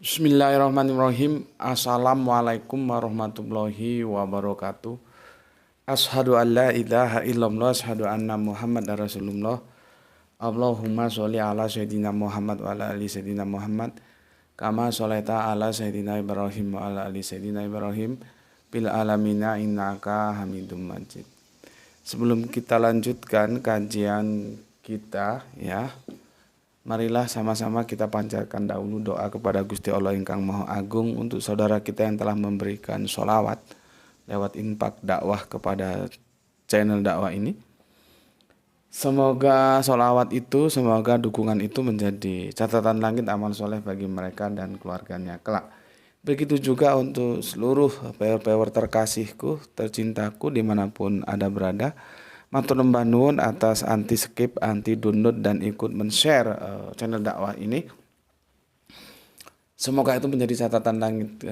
Bismillahirrahmanirrahim. Assalamualaikum warahmatullahi wabarakatuh. Ashadu an la ilaha illallah, ashadu anna Muhammad Rasulullah. Allahumma sholli ala sayyidina Muhammad wa ala ali sayyidina Muhammad. Kama sholaita ala sayyidina Ibrahim wa ala ali sayyidina Ibrahim bil alamina innaka Hamidum Majid. Sebelum kita lanjutkan kajian kita, ya, marilah sama-sama kita panjatkan dahulu doa kepada Gusti Allah Ingkang Maha Agung untuk saudara kita yang telah memberikan sholawat lewat infak dakwah kepada channel dakwah ini. Semoga sholawat itu, semoga dukungan itu menjadi catatan langit amal soleh bagi mereka dan keluarganya kelak. Begitu juga untuk seluruh pewer terkasihku, tercintaku dimanapun ada berada. Matur nuwun nuwun atas anti skip, anti download dan ikut men-share channel dakwah ini. Semoga itu menjadi catatan langit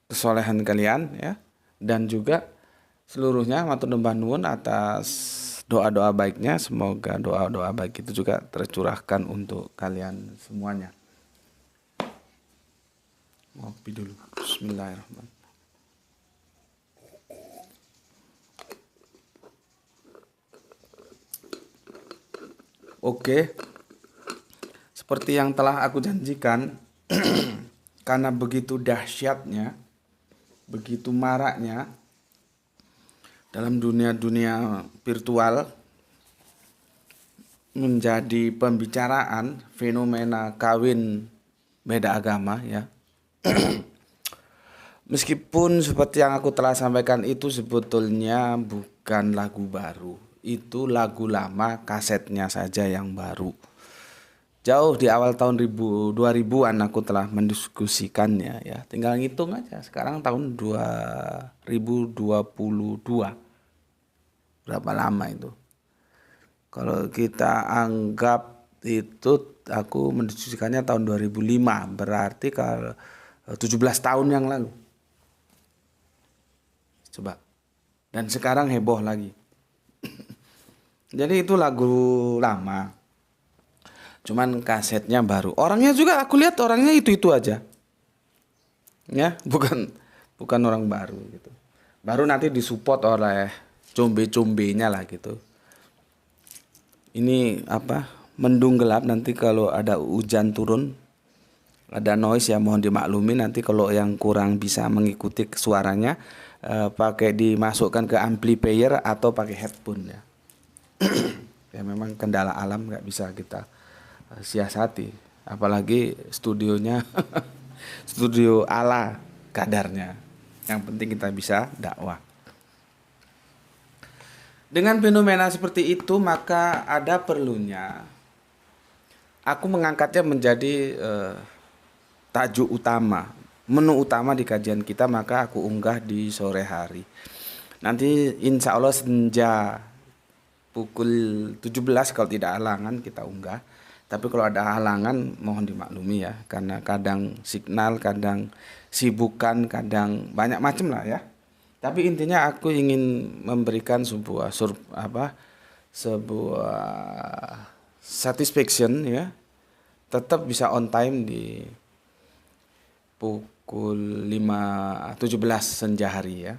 kesolehan kalian, ya. Dan juga seluruhnya matur nuwun atas doa-doa baiknya. Semoga doa-doa baik itu juga tercurahkan untuk kalian semuanya. Ngopi dulu. Bismillahirrahmanirrahim. Oke, seperti yang telah aku janjikan, karena begitu dahsyatnya, begitu maraknya dalam dunia virtual menjadi pembicaraan fenomena kawin beda agama, ya. Meskipun seperti yang aku telah sampaikan itu sebetulnya bukan lagu baru. Itu lagu lama, kasetnya saja yang baru. Jauh di awal tahun 2000-an aku telah mendiskusikannya, ya. Tinggal ngitung aja, sekarang tahun 2022. Berapa lama itu? Kalau kita anggap itu aku mendiskusikannya tahun 2005, berarti kalau 17 tahun yang lalu. Coba. Dan sekarang heboh lagi. Jadi itu lagu lama, cuman kasetnya baru. Orangnya juga aku lihat orangnya itu aja, ya, bukan orang baru gitu. Baru nanti disupport oleh combe-combenya lah gitu. Ini apa? Mendung gelap, nanti kalau ada hujan turun, ada noise ya mohon dimaklumi. Nanti kalau yang kurang bisa mengikuti suaranya, pakai dimasukkan ke amplifier atau pakai headphone, ya. Ya memang kendala alam nggak bisa kita siasati, apalagi studionya studio ala kadarnya. Yang penting kita bisa dakwah. Dengan fenomena seperti itu, maka ada perlunya aku mengangkatnya menjadi tajuk utama, menu utama di kajian kita. Maka aku unggah di sore hari. Nanti insya Allah senja pukul 17 kalau tidak halangan kita unggah. Tapi kalau ada halangan mohon dimaklumi, ya, karena kadang signal, kadang sibukan, kadang banyak macam lah, ya. Tapi intinya aku ingin memberikan sebuah satisfaction, ya. Tetap bisa on time di pukul 5.17 senja hari, ya.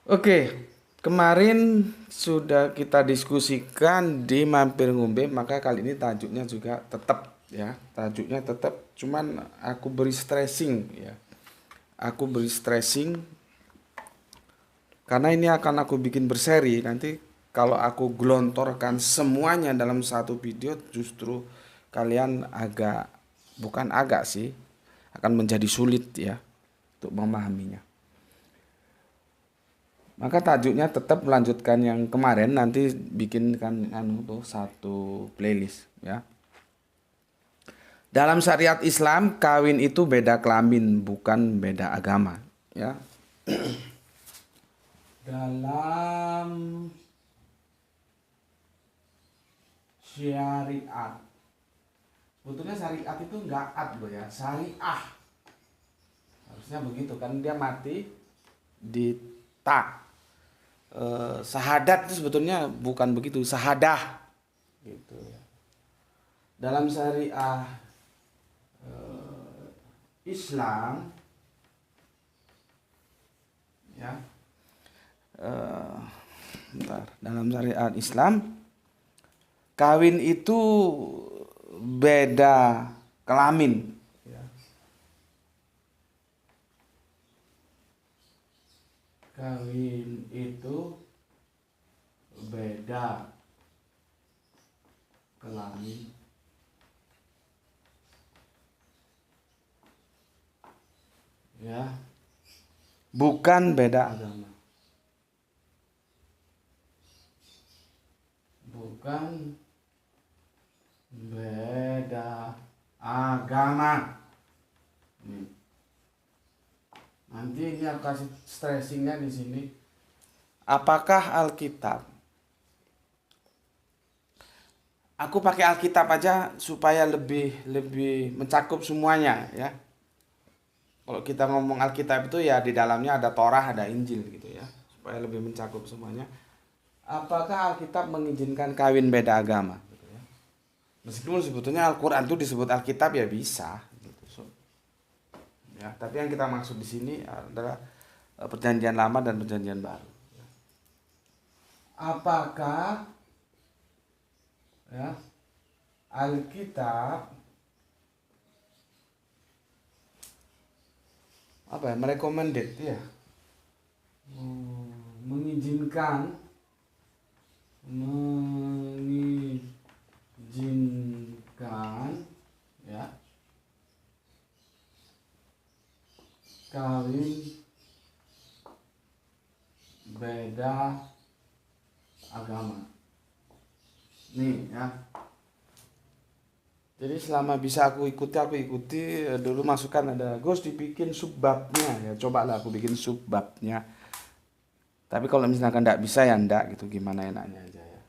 Oke. Kemarin sudah kita diskusikan di Mampir Ngombe, maka kali ini tajuknya juga tetap, ya. Tajuknya tetap, cuman aku beri stressing, ya. Aku beri stressing karena ini akan aku bikin berseri. Nanti kalau aku gelontorkan semuanya dalam satu video, justru kalian akan menjadi sulit, ya, untuk memahaminya. Maka tajuknya tetap melanjutkan yang kemarin, nanti bikinkan satu playlist, ya. Dalam syariat Islam, kawin itu beda kelamin, bukan beda agama, ya. Dalam syariat, sebetulnya syariat itu enggak ad loh, ya, syariah. Harusnya begitu kan, dia mati di tak. Sahadat itu sebetulnya bukan begitu, sahadah gitu, ya. Dalam syariah Islam, ya, dalam syariat Islam, kawin itu beda kelamin. Ya. Kawin itu beda kelamin. Ya, bukan beda agama. Bukan beda agama. Nanti ini aku kasih stressingnya di sini. Apakah Alkitab? Aku pakai Alkitab aja supaya lebih mencakup semuanya, ya. Kalau kita ngomong Alkitab itu ya di dalamnya ada Torah, ada Injil gitu ya, supaya lebih mencakup semuanya. Apakah Alkitab mengizinkan kawin beda agama? Gitu ya. Meskipun sebetulnya Al-Quran itu disebut Alkitab ya bisa. Gitu. Ya, tapi yang kita maksud di sini adalah Perjanjian Lama dan Perjanjian Baru. Apakah ya Alkitab merecommended ya, mengizinkan ya kawin beda agama. Nih ya. Jadi selama bisa aku ikuti dulu masukan ada Gus dibikin subbabnya ya, cobalah aku bikin subbabnya. Tapi kalau misalkan enggak bisa ya enggak gitu, gimana enaknya aja ya.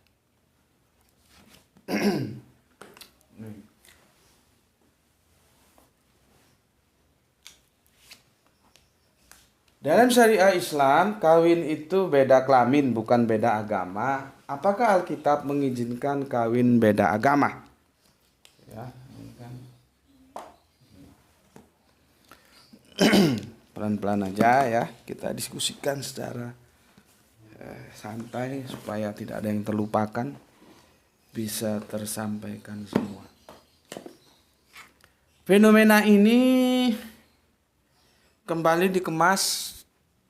Dalam syariah Islam, kawin itu beda kelamin, bukan beda agama. Apakah Alkitab mengizinkan kawin beda agama? Ya, kan. Pelan-pelan aja ya, kita diskusikan secara santai supaya tidak ada yang terlupakan, bisa tersampaikan semua. Fenomena ini kembali dikemas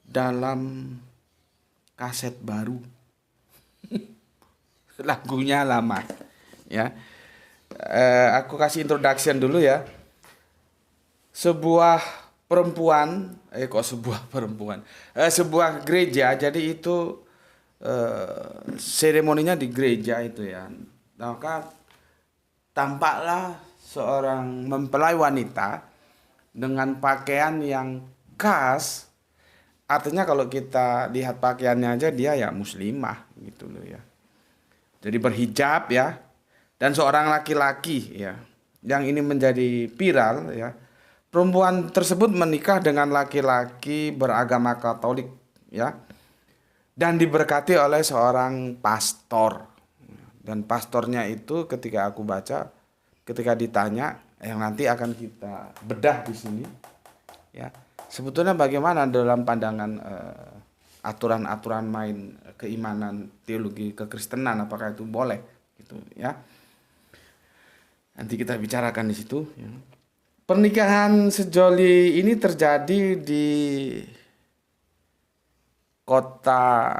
dalam kaset baru. Lagunya lama ya. Aku kasih introduction dulu ya. Sebuah gereja, jadi itu seremoninya di gereja itu ya. Maka tampaklah seorang mempelai wanita dengan pakaian yang khas. Artinya kalau kita lihat pakaiannya aja dia ya muslimah gitu loh ya. Jadi berhijab ya. Dan seorang laki-laki ya, yang ini menjadi viral ya. Perempuan tersebut menikah dengan laki-laki beragama Katolik ya. Dan diberkati oleh seorang pastor. Dan pastornya itu ketika aku baca, ketika ditanya, yang nanti akan kita bedah di sini ya. Sebetulnya bagaimana dalam pandangan aturan-aturan main keimanan teologi kekristenan, apakah itu boleh gitu ya. Nanti kita bicarakan di situ ya. Pernikahan sejoli ini terjadi di kota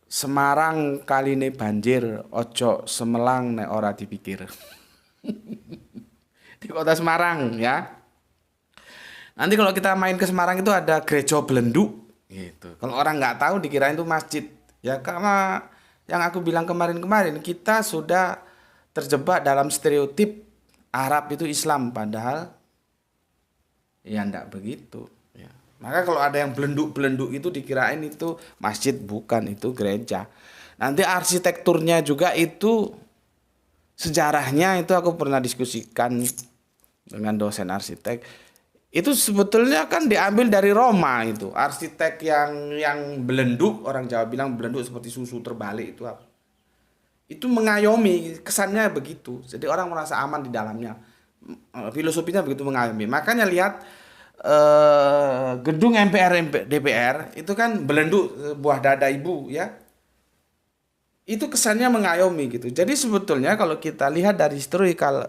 Semarang kali ini banjir, ojo Semelang nek ora dipikir. Di kota Semarang ya. Nanti kalau kita main ke Semarang itu ada gereja Belenduk gitu. Kalau orang nggak tahu dikirain itu masjid. Ya karena yang aku bilang kemarin kita sudah terjebak dalam stereotip Arab itu Islam, padahal ya enggak begitu ya. Maka kalau ada yang belenduk itu dikirain itu masjid, bukan, itu gereja. Nanti arsitekturnya juga itu, sejarahnya itu aku pernah diskusikan dengan dosen arsitek. Itu sebetulnya kan diambil dari Roma itu. Arsitek yang belenduk, orang Jawa bilang belenduk seperti susu terbalik itu apa? Itu mengayomi, kesannya begitu. Jadi orang merasa aman di dalamnya. Filosofinya begitu mengayomi. Makanya lihat gedung MPR DPR itu kan belenduk buah dada ibu ya. Itu kesannya mengayomi gitu. Jadi sebetulnya kalau kita lihat dari historical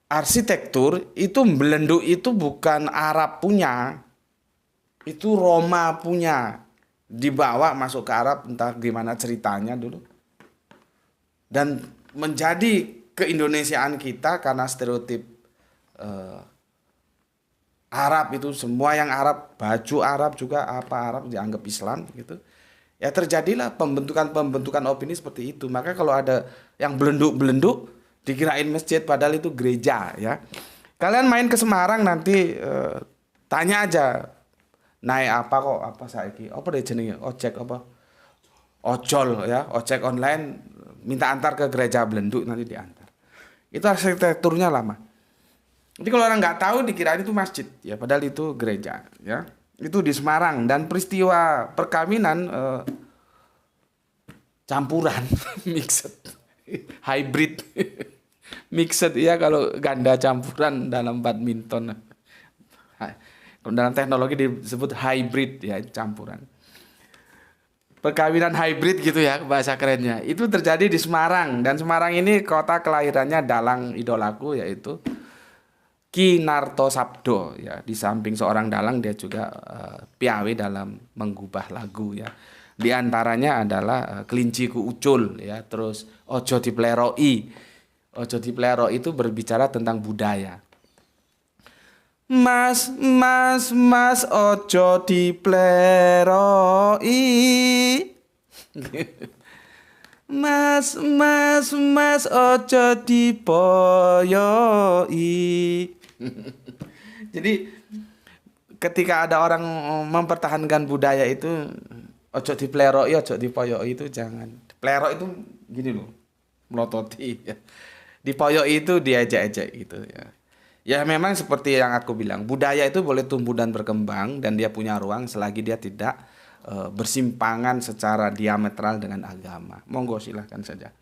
arsitektur itu belenduk itu bukan Arab punya, itu Roma punya. Dibawa masuk ke Arab entah gimana ceritanya dulu. Dan menjadi keindonesiaan kita karena stereotip eh, Arab itu semua yang Arab, baju Arab juga apa Arab dianggap Islam gitu. Ya terjadilah pembentukan opini seperti itu. Maka kalau ada yang belenduk-belenduk dikirain masjid padahal itu gereja ya. Kalian main ke Semarang nanti tanya aja naik apa kok apa saiki? Apa deh jenenge? Ojek apa? Ojol ya, ojek online minta antar ke gereja belenduk nanti diantar. Itu arsitekturnya lama. Jadi kalau orang nggak tahu dikirain itu masjid ya, padahal itu gereja ya. Itu di Semarang dan peristiwa perkawinan campuran mixed hybrid mixed ya kalau ganda campuran dalam badminton. Kalau dalam teknologi disebut hybrid ya campuran. Perkawinan hybrid gitu ya bahasa kerennya. Itu terjadi di Semarang dan Semarang ini kota kelahirannya dalang idolaku yaitu Ki Narto Sabdo ya. Di samping seorang dalang dia juga piawe dalam menggubah lagu ya. Di antaranya adalah Kelinciku Ucul ya, terus Ojo Dipleroi. Ojo Dipleroi itu berbicara tentang budaya. Mas, mas, mas, ojo dipleroi. Mas, mas, mas, ojo dipoyoi. Jadi ketika ada orang mempertahankan budaya itu ojo dipleroi, ojo dipoyoi itu jangan. Plero itu gini loh, melototi ya. Dipoyoi itu diajak-ajak gitu ya. Ya memang seperti yang aku bilang, budaya itu boleh tumbuh dan berkembang dan dia punya ruang selagi dia tidak bersimpangan secara diametral dengan agama. Monggo silahkan saja.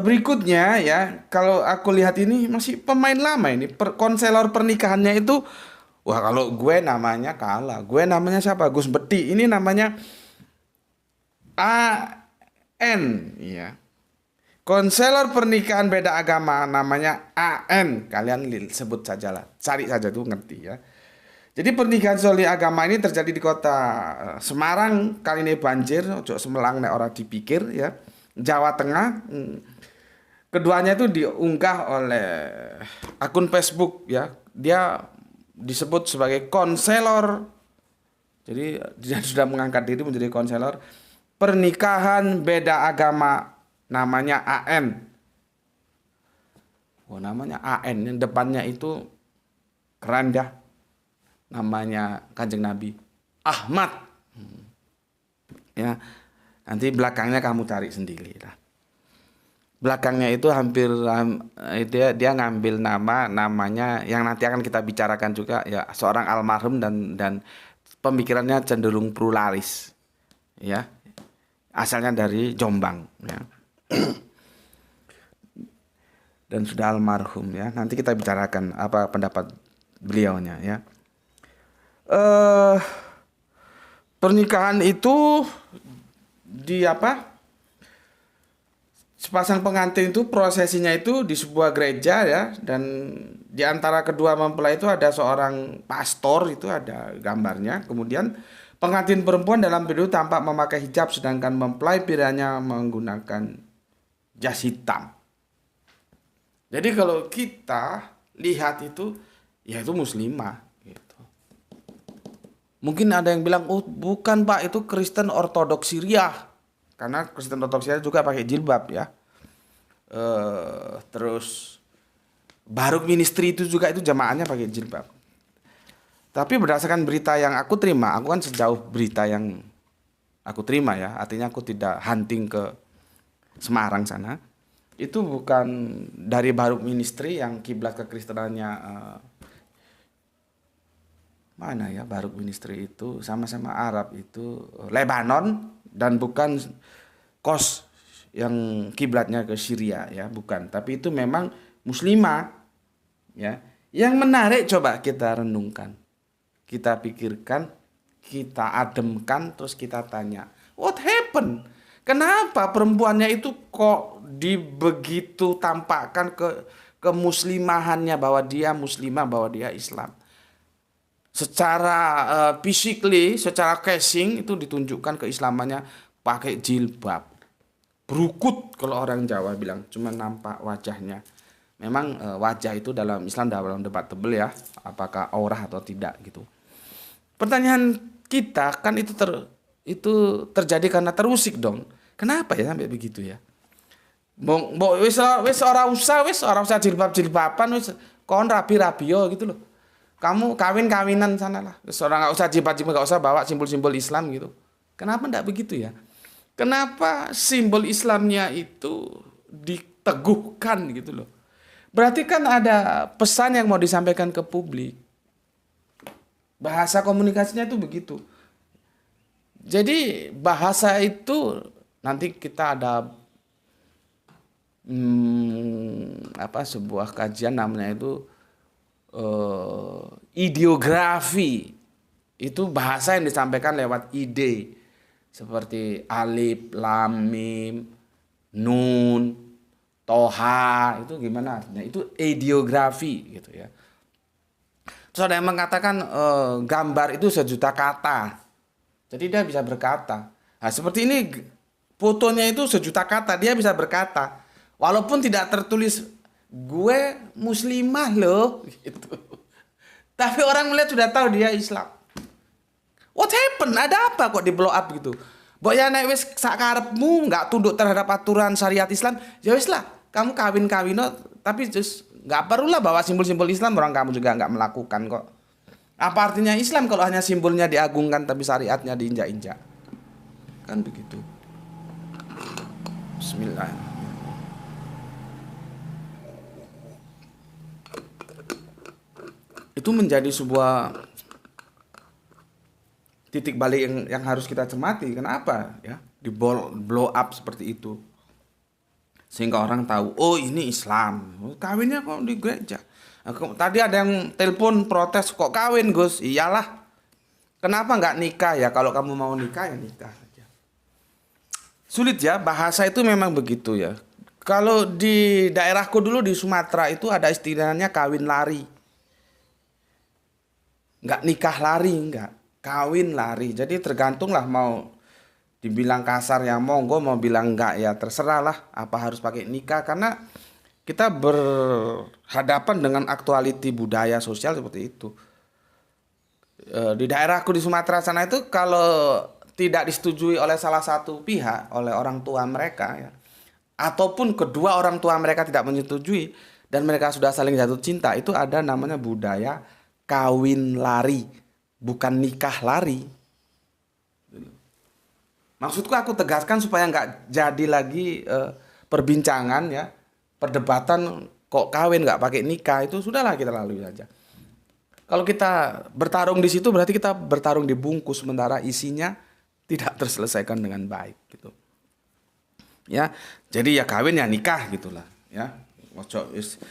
Berikutnya ya, kalau aku lihat ini masih pemain lama ini, konselor pernikahannya itu, wah kalau gue namanya kalah. Gue namanya siapa? Gus Beti. Ini namanya AN ya. Konselor pernikahan beda agama namanya AN. Kalian sebut saja lah. Cari saja tuh ngerti ya. Jadi pernikahan soli agama ini terjadi di kota Semarang. Kali ini banjir. Ojo Semelang nek ora dipikir ya. Jawa Tengah. Keduanya itu diunggah oleh akun Facebook ya. Dia disebut sebagai konselor. Jadi dia sudah mengangkat diri menjadi konselor pernikahan beda agama. Namanya AN. Oh, namanya AN. Yang depannya itu keren dah. Namanya Kanjeng Nabi. Ahmad. Ya. Nanti belakangnya kamu cari sendiri lah. Belakangnya itu hampir dia ngambil namanya yang nanti akan kita bicarakan juga ya seorang almarhum dan pemikirannya cenderung pluralis. Ya. Asalnya dari Jombang ya. Dan sudah almarhum ya. Nanti kita bicarakan apa pendapat beliaunya ya. Pernikahan itu di apa? Sepasang pengantin itu prosesinya itu di sebuah gereja ya, dan di antara kedua mempelai itu ada seorang pastor, itu ada gambarnya. Kemudian pengantin perempuan dalam video tampak memakai hijab sedangkan mempelai prianya menggunakan jas hitam. Jadi kalau kita lihat itu, ya itu muslimah. Gitu. Mungkin ada yang bilang, oh bukan pak, itu Kristen Ortodoks Syria. Karena Kristen Ortodoks Syria juga pakai jilbab ya. Terus Baruk Ministry itu juga itu jamaahnya pakai jilbab. Tapi berdasarkan berita yang aku terima, aku kan sejauh berita yang aku terima ya, artinya aku tidak hunting ke Semarang sana, itu bukan dari Baruk Ministry yang kiblat kekristenannya mana ya, Baruk Ministry itu sama-sama Arab itu Lebanon, dan bukan KOS yang kiblatnya ke Syria ya, bukan, tapi itu memang muslimah ya, Yang menarik coba kita renungkan, kita pikirkan, kita ademkan, terus kita tanya, what happened? Kenapa perempuannya itu kok begitu tampakkan kemuslimahannya, bahwa dia muslimah, bahwa dia Islam. Secara physically, secara casing itu ditunjukkan keislamannya pakai jilbab. Berukut kalau orang Jawa bilang, cuma nampak wajahnya. Memang wajah itu dalam Islam dalam debatable ya, apakah aurah atau tidak gitu. Pertanyaan kita kan itu terjadi karena terusik dong. Kenapa ya sampai begitu ya? Wis ora usah jilbab-jilbaban, wis kon rapi-rapi yo gitu loh. Kamu kawin-kawinan sana lah. Seorang nggak usah jilbab-jilbab, nggak usah bawa simbol-simbol Islam gitu. Kenapa enggak begitu ya? Kenapa simbol Islamnya itu diteguhkan gitu loh? Berarti kan ada pesan yang mau disampaikan ke publik. Bahasa komunikasinya itu begitu. Jadi bahasa itu nanti kita ada sebuah kajian namanya itu ideografi. Itu bahasa yang disampaikan lewat ide. Seperti alif, lam, mim, nun, toha, itu gimana artinya? Itu ideografi gitu ya. Terus ada yang mengatakan gambar itu sejuta kata. Jadi dia bisa berkata. Nah, seperti ini fotonya itu sejuta kata, dia bisa berkata. Walaupun tidak tertulis gue muslimah loh gitu. Tapi orang melihat sudah tahu dia Islam. What happened? Ada apa kok di blow up gitu? Mbok ya nek wis sakarepmu enggak tunduk terhadap aturan syariat Islam, ya wis lah. Kamu kawin-kawino tapi just enggak perlulah bawa simbol-simbol Islam, orang kamu juga enggak melakukan kok. Apa artinya Islam kalau hanya simbolnya diagungkan tapi syariatnya diinjak-injak? Kan begitu. Bismillah. Itu menjadi sebuah titik balik yang harus kita cermati. Kenapa ya di blow up seperti itu, sehingga orang tahu oh ini Islam, kawinnya kok di gereja. Tadi ada yang telepon protes, kok kawin Gus? Iyalah, kenapa nggak nikah ya? Kalau kamu mau nikah ya nikah aja. Sulit ya, bahasa itu memang begitu ya. Kalau di daerahku dulu di Sumatera itu ada istilahnya kawin lari, nggak nikah lari, nggak kawin lari. Jadi tergantung lah, mau dibilang kasar ya monggo, mau bilang enggak ya terserah lah. Apa harus pakai nikah? Karena kita berhadapan dengan aktualiti budaya sosial seperti itu. Di daerahku di Sumatera sana itu kalau tidak disetujui oleh salah satu pihak, oleh orang tua mereka ya, ataupun kedua orang tua mereka tidak menyetujui dan mereka sudah saling jatuh cinta, itu ada namanya budaya kawin lari. Bukan nikah lari. Maksudku aku tegaskan supaya nggak jadi lagi perbincangan ya, perdebatan kok kawin nggak pakai nikah, itu sudahlah kita lalui saja. Kalau kita bertarung di situ berarti kita bertarung di bungkus, sementara isinya tidak terselesaikan dengan baik gitu. Ya, jadi ya kawin ya nikah gitulah ya. Ojo wis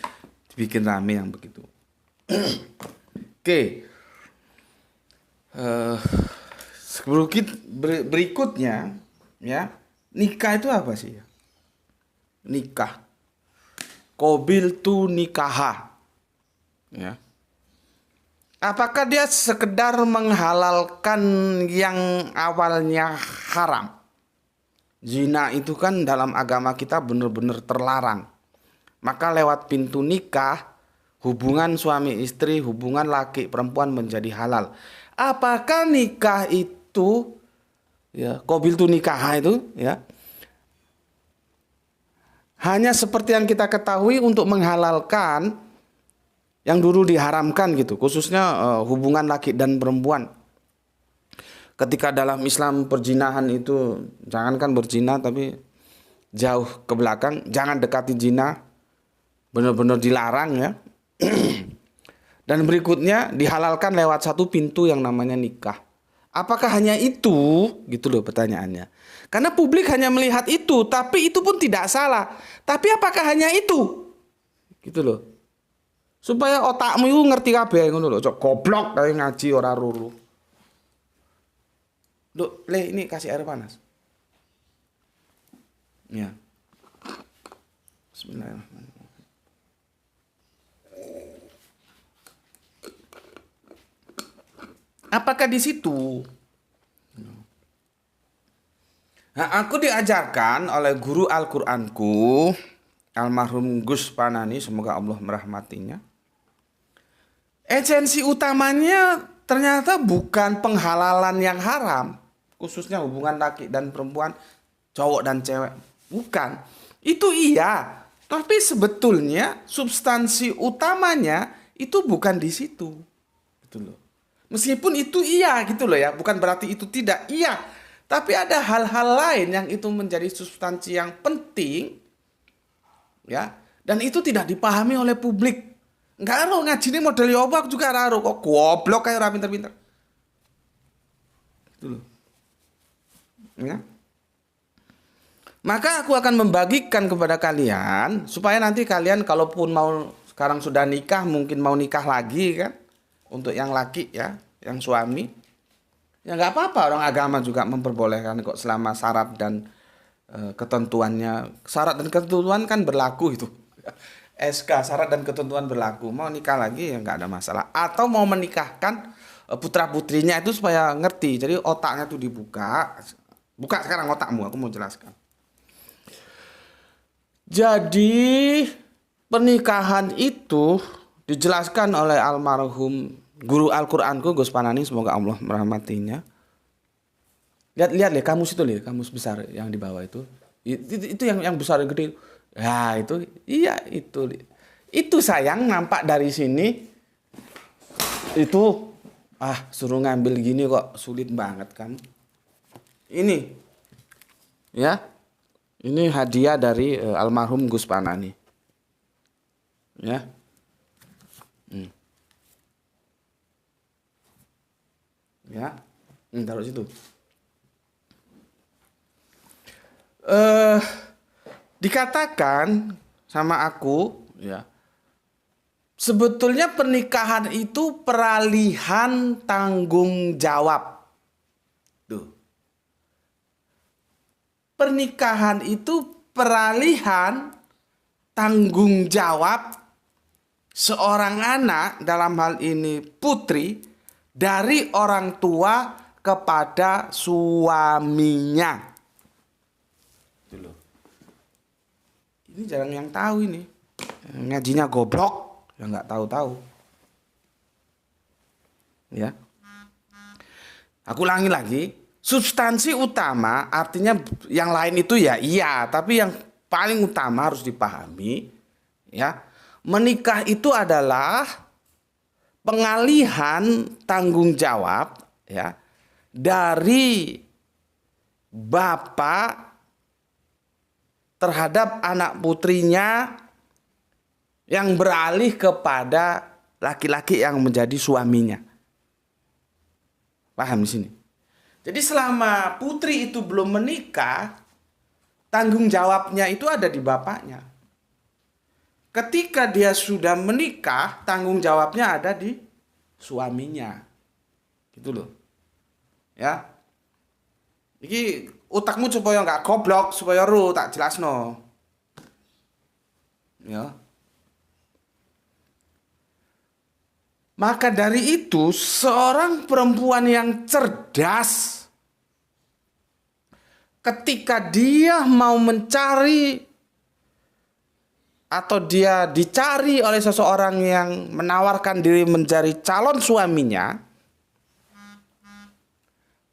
dibikin rame yang begitu. Oke. Berikutnya ya, nikah itu apa sih ya? Nikah, qabiltu nikaha ya. Apakah dia sekedar menghalalkan yang awalnya haram? Zina itu kan dalam agama kita benar-benar terlarang. Maka lewat pintu nikah, hubungan suami istri, hubungan laki perempuan menjadi halal. Apakah nikah itu ya, qabiltu nikah itu ya, hanya seperti yang kita ketahui untuk menghalalkan yang dulu diharamkan gitu, khususnya hubungan laki dan perempuan. Ketika dalam Islam perzinahan itu jangankan berzina tapi jauh ke belakang, jangan dekati zina, benar-benar dilarang ya. Dan berikutnya dihalalkan lewat satu pintu yang namanya nikah. Apakah hanya itu? Gitu loh pertanyaannya. Karena publik hanya melihat itu, tapi itu pun tidak salah. Tapi apakah hanya itu? Gitu loh. Supaya otakmu itu ngerti kabeh ngono lho. Cok goblok kayak ngaji ora ruru. Duk, Le, ini kasih air panas. Ya. Bismillahirrahmanirrahim. Apakah di situ? Nah, aku diajarkan oleh guru Al-Qur'anku, almarhum Gus Panani, semoga Allah merahmatinya. Esensi utamanya ternyata bukan penghalalan yang haram, khususnya hubungan laki dan perempuan, cowok dan cewek. Bukan. Itu iya, tapi sebetulnya substansi utamanya itu bukan di situ. Gitu loh. Meskipun itu iya gitu loh ya, bukan berarti itu tidak iya. Tapi ada hal-hal lain yang itu menjadi substansi yang penting, ya, dan itu tidak dipahami oleh publik. Enggak ero ngaji ini model yobak juga ero kok goblok kayak orang pinter-pinter. Gitu loh. Ya. Maka aku akan membagikan kepada kalian supaya nanti kalian kalaupun mau sekarang sudah nikah, mungkin mau nikah lagi kan, untuk yang laki ya, yang suami. Ya nggak apa-apa, orang agama juga memperbolehkan kok selama syarat dan ketentuannya. Syarat dan ketentuan kan berlaku itu. SK syarat dan ketentuan berlaku. Mau nikah lagi ya nggak ada masalah. Atau mau menikahkan putra putrinya itu supaya ngerti. Jadi otaknya tuh dibuka. Buka sekarang otakmu, aku mau jelaskan. Jadi pernikahan itu dijelaskan oleh almarhum guru Al-Qur'anku Gus Panani, semoga Allah merahmatinya. Lihat deh kamus itu, lihat kamus besar yang di bawah itu. Itu yang besar yang gede. Ya itu, iya itu. Itu sayang nampak dari sini. Itu suruh ngambil gini kok sulit banget kan. Ini. Ya. Ini hadiah dari almarhum Gus Panani. Ya. Ya, taruh situ. Dikatakan sama aku, ya, sebetulnya pernikahan itu peralihan tanggung jawab. Tuh. Pernikahan itu peralihan tanggung jawab seorang anak, dalam hal ini putri, dari orang tua kepada suaminya. Ini jarang yang tahu ini. Ngajinya goblok, yang nggak tahu-tahu. Ya. Aku ulangi lagi. Substansi utama artinya yang lain itu ya iya, tapi yang paling utama harus dipahami, ya. Menikah itu adalah pengalihan tanggung jawab, ya, dari bapak terhadap anak putrinya yang beralih kepada laki-laki yang menjadi suaminya. Paham di sini? Jadi selama putri itu belum menikah, tanggung jawabnya itu ada di bapaknya. Ketika dia sudah menikah, tanggung jawabnya ada di suaminya. Gitu loh. Ya. Iki utakmu supaya nggak goblok, supaya tak jelasno. Ya. Maka dari itu, seorang perempuan yang cerdas, ketika dia mau mencari atau dia dicari oleh seseorang yang menawarkan diri menjadi calon suaminya,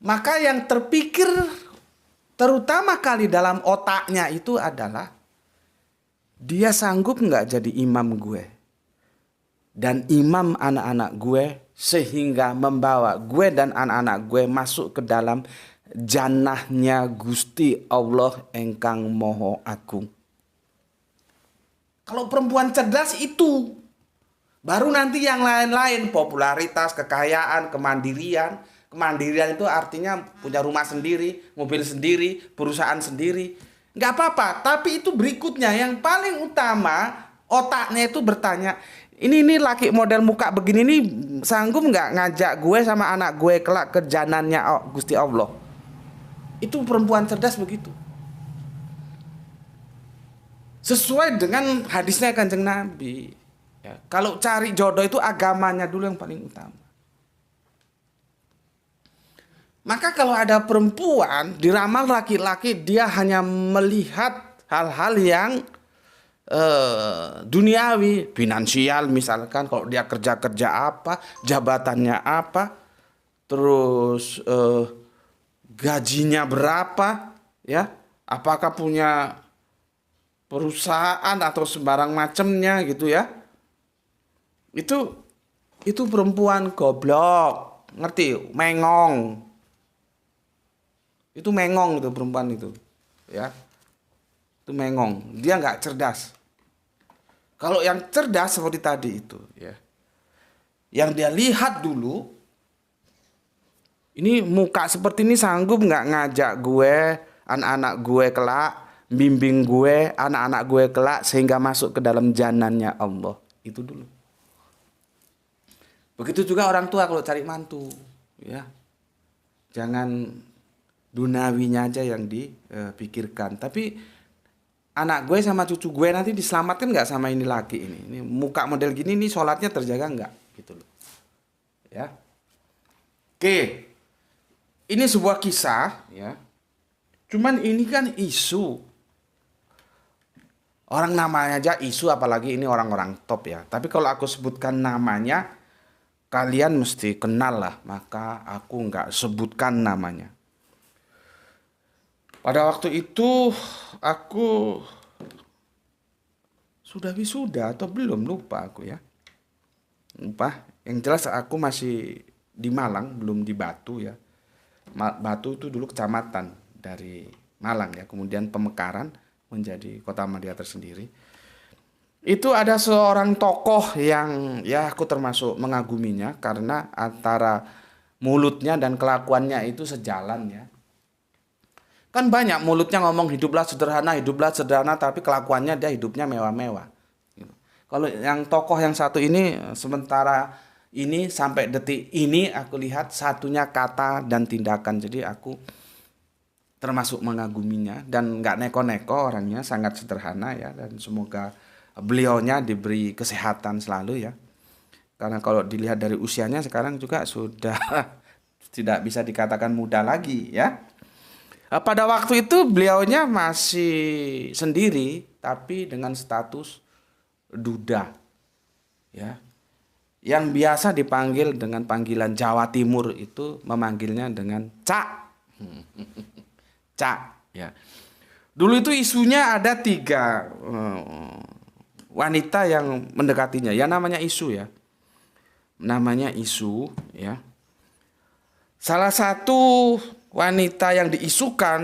maka yang terpikir terutama kali dalam otaknya itu adalah dia sanggup nggak jadi imam gue dan imam anak-anak gue, sehingga membawa gue dan anak-anak gue masuk ke dalam jannahnya Gusti Allah engkang moho agung. Kalau perempuan cerdas itu, baru nanti yang lain-lain, popularitas, kekayaan, kemandirian. Kemandirian itu artinya punya rumah sendiri, mobil sendiri, perusahaan sendiri. Nggak apa-apa, tapi itu berikutnya yang paling utama, otaknya itu bertanya, Ini laki model muka begini nih sanggup nggak ngajak gue sama anak gue kelak ke janannya Gusti Allah. Itu perempuan cerdas begitu. Sesuai dengan hadisnya Kanjeng Nabi. Ya, kalau cari jodoh itu agamanya dulu yang paling utama. Maka kalau ada perempuan diramal laki-laki, dia hanya melihat hal-hal yang duniawi, finansial misalkan, kalau dia kerja apa, jabatannya apa, terus gajinya berapa, ya, apakah punya perusahaan atau sembarang macamnya gitu ya. Itu perempuan goblok, ngerti? Mengong. Itu mengong itu perempuan itu, ya. Itu mengong, dia nggak cerdas. Kalau yang cerdas seperti tadi itu, ya, yang dia lihat dulu, ini muka seperti ini sanggup nggak ngajak gue, anak-anak gue kelak, bimbing gue, anak-anak gue kelak sehingga masuk ke dalam janannya Allah. Itu dulu. Begitu juga orang tua kalau cari mantu, ya, jangan dunawinya aja yang dipikirkan, tapi anak gue sama cucu gue nanti diselamatkan nggak sama ini laki ini muka model gini, nih sholatnya terjaga nggak gitu loh, ya. Oke, ini sebuah kisah, ya, cuman ini kan isu, orang namanya aja isu, apalagi ini orang-orang top, ya. Tapi kalau aku sebutkan namanya kalian mesti kenal lah, maka aku nggak sebutkan namanya. Pada waktu itu aku sudah wisuda atau belum, lupa aku, ya. Lupa. Yang jelas aku masih di Malang, belum di Batu, ya. Batu itu dulu kecamatan dari Malang, ya. Kemudian pemekaran menjadi kota Madia tersendiri. Itu ada seorang tokoh yang, ya, aku termasuk mengaguminya karena antara mulutnya dan kelakuannya itu sejalan, ya. Kan banyak mulutnya ngomong hiduplah sederhana, tapi kelakuannya dia hidupnya mewah-mewah. Kalau yang tokoh yang satu ini, sementara ini sampai detik ini aku lihat satunya kata dan tindakan. Jadi aku termasuk mengaguminya dan nggak neko-neko, orangnya sangat sederhana, ya. Dan semoga beliaunya diberi kesehatan selalu, ya. Karena kalau dilihat dari usianya sekarang juga sudah tidak bisa dikatakan muda lagi, ya. Pada waktu itu beliaunya masih sendiri, tapi dengan status duda, ya. Yang biasa dipanggil dengan panggilan Jawa Timur itu memanggilnya dengan Cak. Cak, ya. Dulu itu isunya ada 3 wanita yang mendekatinya, ya, namanya isu, ya. Namanya isu, ya. Salah satu wanita yang diisukan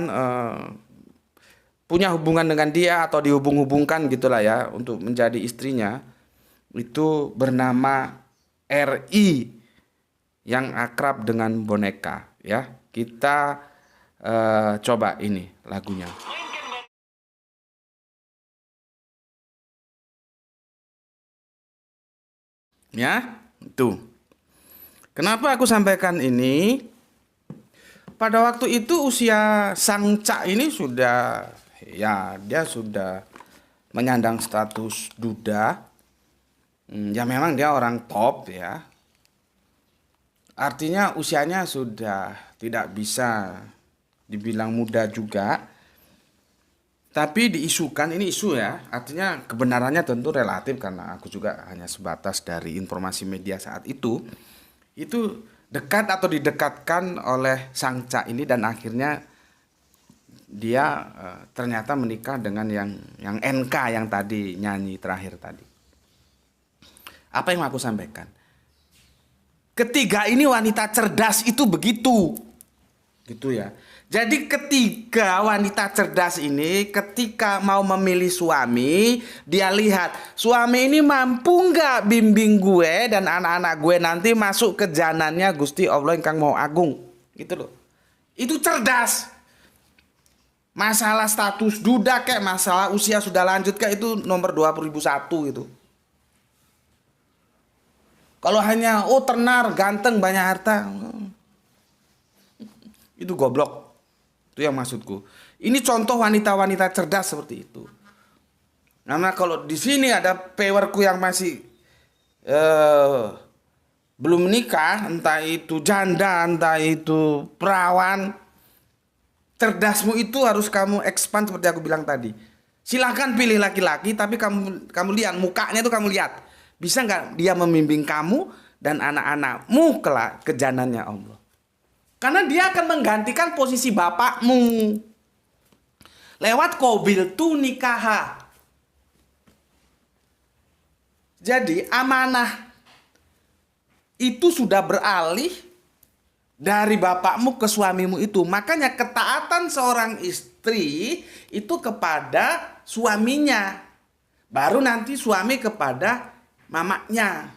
punya hubungan dengan dia atau dihubung-hubungkan gitulah, ya, untuk menjadi istrinya, itu bernama RI yang akrab dengan boneka, ya. Kita coba ini lagunya, ya. Itu kenapa aku sampaikan ini. Pada waktu itu usia sang Cak ini sudah, ya, dia sudah menyandang status duda. Ya memang dia orang top, ya. Artinya usianya sudah tidak bisa dibilang muda juga. Tapi diisukan, ini isu, ya. Artinya kebenarannya tentu relatif karena aku juga hanya sebatas dari informasi media saat itu. Itu dekat atau didekatkan oleh sang Cak ini dan akhirnya dia ternyata menikah dengan yang NK yang tadi nyanyi terakhir tadi. Apa yang aku sampaikan? Ketiga ini wanita cerdas itu begitu. Gitu, ya. Jadi ketiga wanita cerdas ini ketika mau memilih suami, dia lihat suami ini mampu nggak bimbing gue dan anak-anak gue nanti masuk ke janannya Gusti Allah ingkang Maha Agung. Gitu loh. Itu cerdas. Masalah status duda kayak masalah usia sudah lanjut kayak itu nomor 20.001 itu. Kalau hanya tenar, ganteng, banyak harta, itu goblok. Itu yang maksudku. Ini contoh wanita-wanita cerdas seperti itu. Karena kalau di sini ada pewerku yang masih belum menikah, entah itu janda, entah itu perawan, cerdasmu itu harus kamu expand seperti aku bilang tadi. Silahkan pilih laki-laki, tapi kamu lihat mukanya itu, kamu lihat bisa nggak dia membimbing kamu dan anak-anakmu kelak ke janannya Allah. Karena dia akan menggantikan posisi bapakmu lewat qabil tu nikah. Jadi amanah itu sudah beralih dari bapakmu ke suamimu itu. Makanya ketaatan seorang istri itu kepada suaminya. Baru nanti suami kepada mamanya.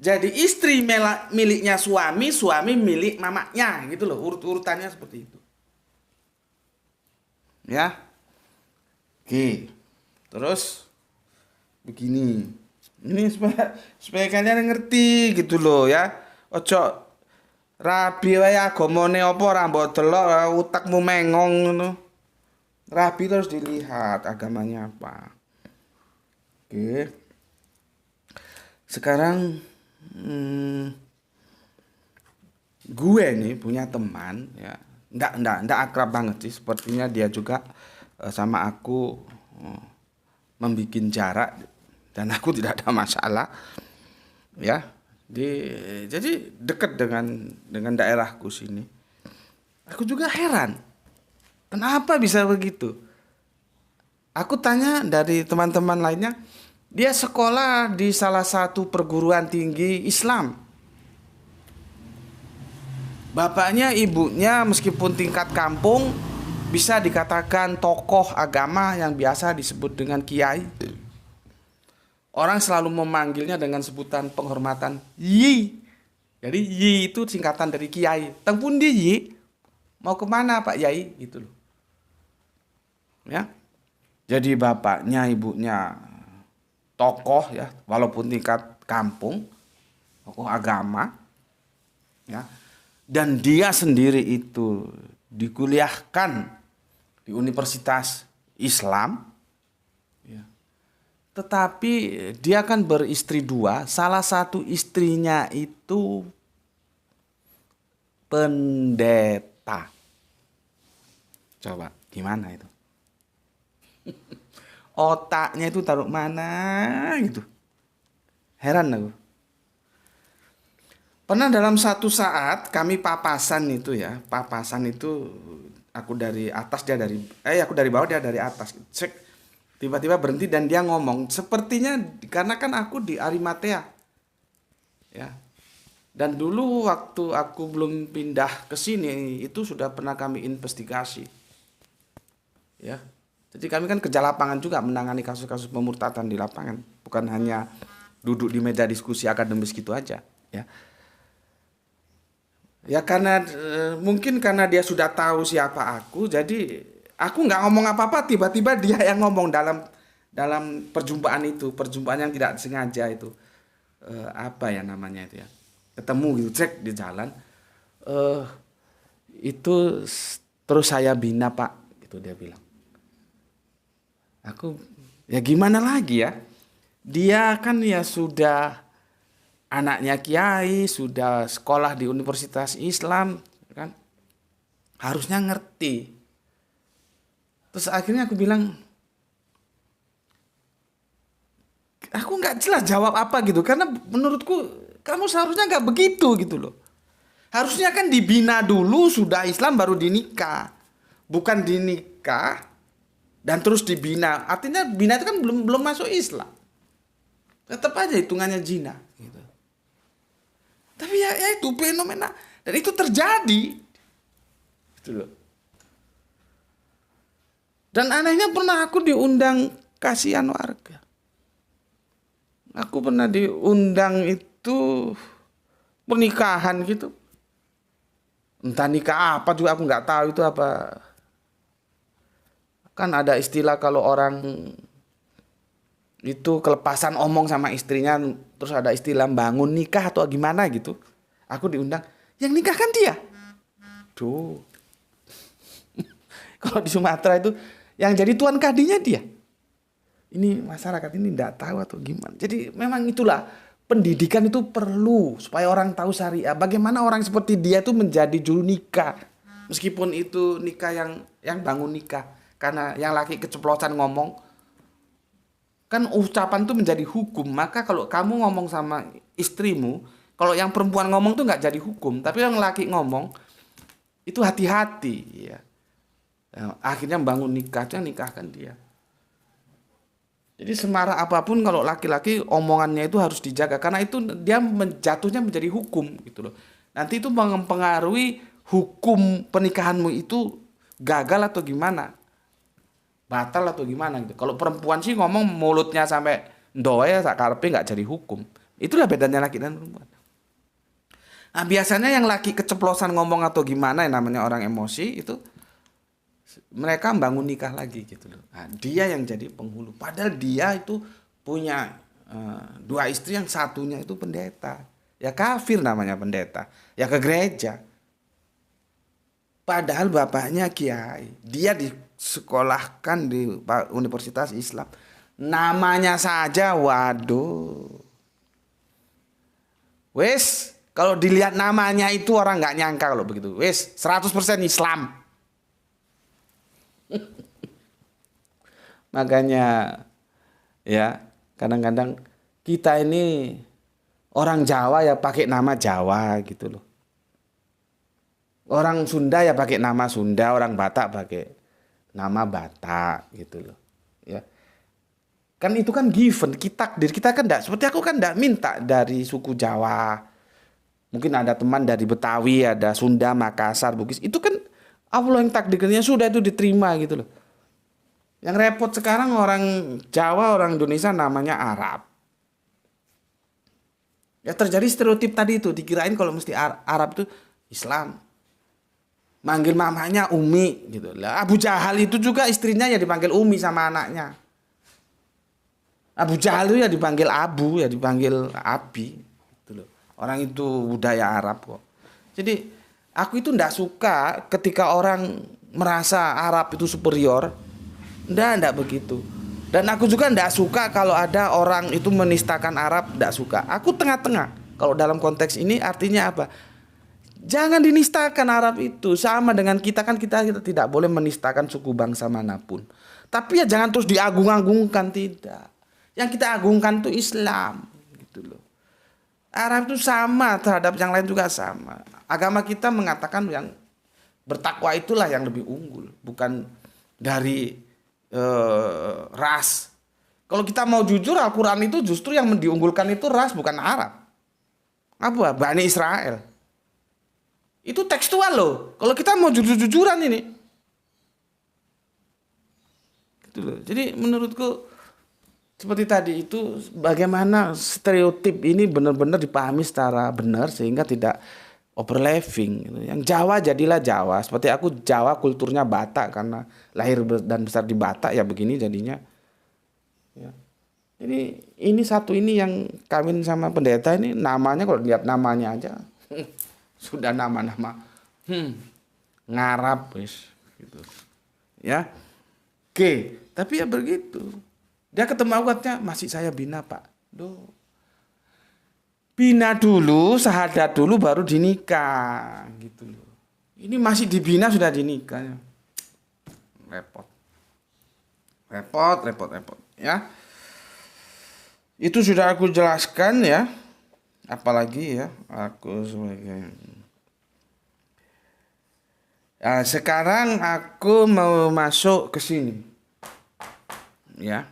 Jadi istri miliknya suami, suami milik mamanya. Gitu loh, urut-urutannya seperti itu. Ya. Oke. Terus begini. Ini supaya kalian ngerti gitu loh ya. Ojo rabi wae agamane apa ora mbok delok utakmu mengong ngono. Rabi terus dilihat agamanya apa. Oke. Sekarang gue nih punya teman ya. Nggak akrab banget sih. Sepertinya dia juga sama aku membikin jarak dan aku tidak ada masalah. Ya. Jadi dekat dengan daerahku sini. Aku juga heran. Kenapa bisa begitu? Aku tanya dari teman-teman lainnya, dia sekolah di salah satu perguruan tinggi Islam. Bapaknya, ibunya meskipun tingkat kampung bisa dikatakan tokoh agama yang biasa disebut dengan kiai. Orang selalu memanggilnya dengan sebutan penghormatan Yi. Jadi Yi itu singkatan dari kiai. Teng pundi Yi? Mau kemana Pak Yai? Gitu loh. Ya. Jadi bapaknya, ibunya tokoh ya, walaupun tingkat kampung, tokoh agama. Ya. Dan dia sendiri itu dikuliahkan di Universitas Islam. Tetapi dia kan beristri dua, salah satu istrinya itu pendeta. Coba gimana itu? Otaknya itu taruh mana gitu. Heran aku. Pernah dalam satu saat kami papasan itu ya, papasan itu aku dari atas dia dari aku dari bawah dia dari atas. Cek. Tiba-tiba berhenti dan dia ngomong, sepertinya karena kan aku di Arimatea. Ya. Dan dulu waktu aku belum pindah ke sini itu sudah pernah kami investigasi. Ya. Jadi kami kan kerja lapangan juga menangani kasus-kasus pemurtadan di lapangan, bukan hanya duduk di meja diskusi akademis gitu aja, ya. Ya karena mungkin karena dia sudah tahu siapa aku, jadi aku nggak ngomong apa-apa, tiba-tiba dia yang ngomong dalam perjumpaan itu, perjumpaan yang tidak sengaja itu, apa ya namanya itu ya, ketemu gitu, cek di jalan, itu terus saya bina Pak, itu dia bilang. Aku ya gimana lagi ya, dia kan ya sudah anaknya kiai, sudah sekolah di Universitas Islam, kan harusnya ngerti. Terus akhirnya aku bilang, aku nggak jelas jawab apa gitu, karena menurutku kamu seharusnya nggak begitu gitu loh. Harusnya kan dibina dulu, sudah Islam baru dinikah, bukan dinikah dan terus dibina. Artinya bina itu kan belum masuk Islam, tetap aja hitungannya zina. Gitu. Tapi ya itu fenomena dan itu terjadi, gitu loh. Dan anehnya pernah aku diundang kasihan warga. Aku pernah diundang itu pernikahan gitu. Entah nikah apa juga aku nggak tahu itu apa. Kan ada istilah kalau orang itu kelepasan omong sama istrinya, terus ada istilah bangun nikah atau gimana gitu, aku diundang, yang nikah kan dia. Duh. Kalau di Sumatera itu yang jadi tuan kadinya dia. Ini masyarakat ini tidak tahu atau gimana. Jadi memang itulah, pendidikan itu perlu supaya orang tahu syariah. Bagaimana orang seperti dia itu menjadi juru nikah. Meskipun itu nikah yang bangun nikah. Karena yang laki keceplosan ngomong, kan ucapan itu menjadi hukum. Maka kalau kamu ngomong sama istrimu, kalau yang perempuan ngomong tuh nggak jadi hukum. Tapi yang laki ngomong itu hati-hati ya. Nah, akhirnya bangun nikahnya, nikahkan dia. Jadi semarah apapun kalau laki-laki omongannya itu harus dijaga, karena itu dia jatuhnya menjadi hukum gitu loh. Nanti itu mempengaruhi hukum pernikahanmu itu gagal atau gimana, batal atau gimana gitu. Kalau perempuan sih ngomong mulutnya sampai ndoe sakarepe nggak jadi hukum. Itulah bedanya laki dan perempuan. Nah, biasanya yang laki keceplosan ngomong atau gimana, yang namanya orang emosi itu, mereka bangun nikah lagi gitu loh. Nah, dia yang jadi penghulu. Padahal dia itu punya dua istri, yang satunya itu pendeta. Ya kafir namanya pendeta. Ya ke gereja. Padahal bapaknya kiai. Dia disekolahkan di Universitas Islam. Namanya saja waduh. Wes, kalau dilihat namanya itu orang nggak nyangka kalau begitu. Wes, 100% Islam. Makanya ya kadang-kadang kita ini orang Jawa ya pakai nama Jawa gitu loh. Orang Sunda ya pakai nama Sunda, orang Batak pakai nama Batak gitu loh. Ya. Kan itu kan given, kita takdir, kita kan enggak, seperti aku kan enggak minta dari suku Jawa. Mungkin ada teman dari Betawi, ada Sunda, Makassar, Bugis. Itu kan Allah yang takdirnya, sudah itu diterima gitu loh. Yang repot sekarang orang Jawa, orang Indonesia namanya Arab. Ya terjadi stereotip tadi itu, dikirain kalau mesti Arab itu Islam. Manggil mamanya Umi gitu. Lah Abu Jahal itu juga istrinya ya dipanggil Umi sama anaknya. Abu Jahal itu ya dipanggil Abu, ya dipanggil Abi gitu loh. Orang itu budaya Arab kok. Jadi aku itu ndak suka ketika orang merasa Arab itu superior. Ndak begitu. Dan aku juga ndak suka kalau ada orang itu menistakan Arab, ndak suka. Aku tengah-tengah. Kalau dalam konteks ini artinya apa? Jangan dinistakan Arab itu, sama dengan kita kan, kita tidak boleh menistakan suku bangsa manapun. Tapi ya jangan terus diagung-agungkan, tidak. Yang kita agungkan itu Islam gitu loh. Arab itu sama terhadap yang lain juga sama. Agama kita mengatakan yang bertakwa itulah yang lebih unggul, bukan dari ras. Kalau kita mau jujur, Al-Quran itu justru yang diunggulkan itu ras, bukan Arab. Apa? Bani Israel. Itu tekstual loh. Kalau kita mau jujur-jujuran ini. Gitu loh. Jadi menurutku seperti tadi itu, bagaimana stereotip ini benar-benar dipahami secara benar sehingga tidak overlapping. Yang Jawa jadilah Jawa. Seperti aku Jawa kulturnya Batak karena lahir dan besar di Batak ya begini jadinya. Ya. Jadi ini satu ini yang kawin sama pendeta ini namanya, kalau lihat namanya aja sudah nama-nama ngarap wis gitu. Ya. Oke, tapi ya begitu. Dia ketemu aku katanya, masih saya bina Pak. Duh. Bina dulu, syahadat dulu baru dinikah gitu loh. Ini masih dibina sudah dinikah. Repot. Repot ya. Itu sudah aku jelaskan ya. Apalagi ya aku sebagai sekarang aku mau masuk ke sini. Ya.